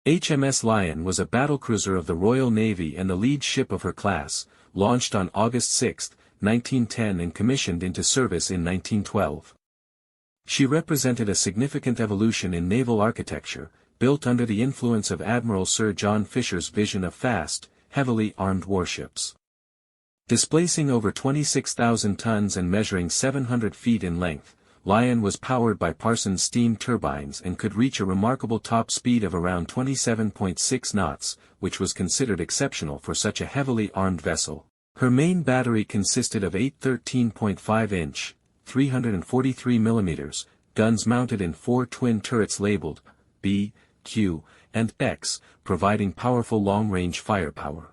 HMS Lion was a battlecruiser of the Royal Navy and the lead ship of her class, launched on August 6, 1910 and commissioned into service in 1912. She represented a significant evolution in naval architecture, built under the influence of Admiral Sir John Fisher's vision of fast, heavily armed warships. Displacing over 26,000 tons and measuring 700 feet in length, Lion was powered by Parsons steam turbines and could reach a remarkable top speed of around 27.6 knots, which was considered exceptional for such a heavily armed vessel. Her main battery consisted of 8 13.5-inch, 343 mm, guns mounted in 4 twin turrets labeled B, Q, and X, providing powerful long-range firepower.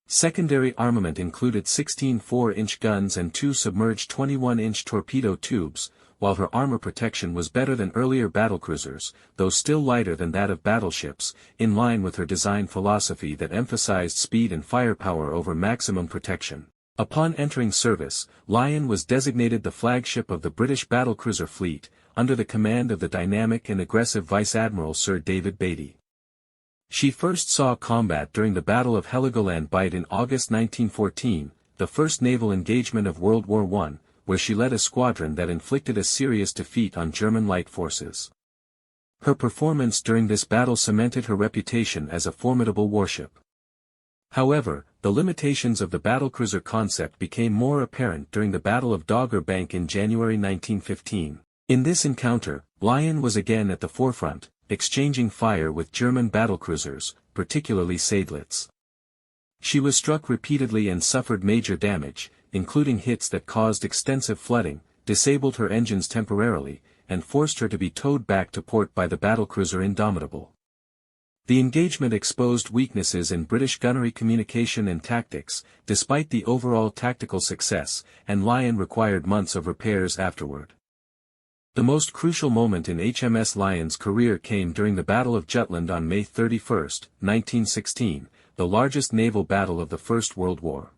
Secondary armament included 16 4-inch guns and 2 submerged 21-inch torpedo tubes, while her armor protection was better than earlier battlecruisers, though still lighter than that of battleships, in line with her design philosophy that emphasized speed and firepower over maximum protection. Upon entering service, Lion was designated the flagship of the British battlecruiser fleet, under the command of the dynamic and aggressive Vice-Admiral Sir David Beatty. She first saw combat during the Battle of Heligoland Bight in August 1914, the first naval engagement of World War I, where she led a squadron that inflicted a serious defeat on German light forces. Her performance during this battle cemented her reputation as a formidable warship. However, the limitations of the battlecruiser concept became more apparent during the Battle of Dogger Bank in January 1915. In this encounter, Lion was again at the forefront, exchanging fire with German battlecruisers, particularly Seydlitz. She was struck repeatedly and suffered major damage, including hits that caused extensive flooding, disabled her engines temporarily, and forced her to be towed back to port by the battlecruiser Indomitable. The engagement exposed weaknesses in British gunnery communication and tactics, despite the overall tactical success, and Lion required months of repairs afterward. The most crucial moment in HMS Lion's career came during the Battle of Jutland on May 31, 1916, the largest naval battle of the First World War.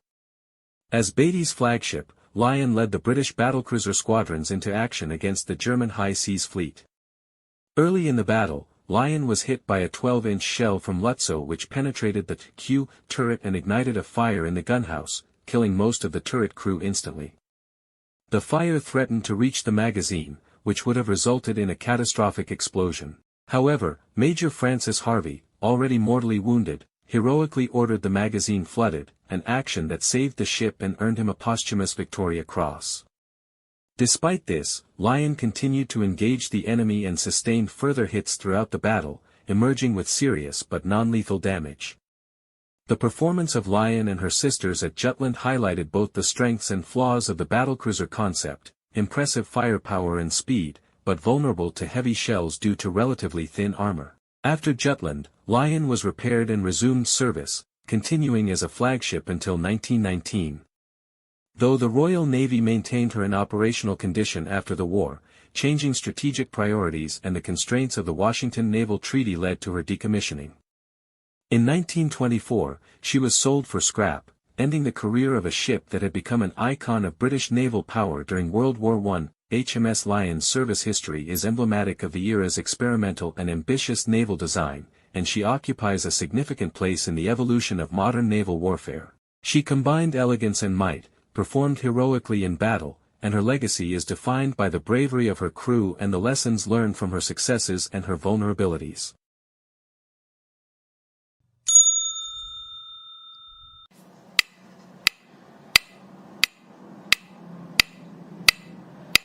As Beatty's flagship, Lion led the British battlecruiser squadrons into action against the German High Seas Fleet. Early in the battle, Lion was hit by a 12-inch shell from Lutzow which penetrated the Q turret and ignited a fire in the gunhouse, killing most of the turret crew instantly. The fire threatened to reach the magazine, which would have resulted in a catastrophic explosion. However, Major Francis Harvey, already mortally wounded, heroically ordered the magazine flooded, an action that saved the ship and earned him a posthumous Victoria Cross. Despite this, Lion continued to engage the enemy and sustained further hits throughout the battle, emerging with serious but non-lethal damage. The performance of Lion and her sisters at Jutland highlighted both the strengths and flaws of the battlecruiser concept: impressive firepower and speed, but vulnerable to heavy shells due to relatively thin armor. After Jutland, Lion was repaired and resumed service, continuing as a flagship until 1919. Though the Royal Navy maintained her in operational condition after the war, changing strategic priorities and the constraints of the Washington Naval Treaty led to her decommissioning. In 1924, she was sold for scrap, ending the career of a ship that had become an icon of British naval power during World War I. HMS Lion's service history is emblematic of the era's experimental and ambitious naval design, and she occupies a significant place in the evolution of modern naval warfare. She combined elegance and might, performed heroically in battle, and her legacy is defined by the bravery of her crew and the lessons learned from her successes and her vulnerabilities.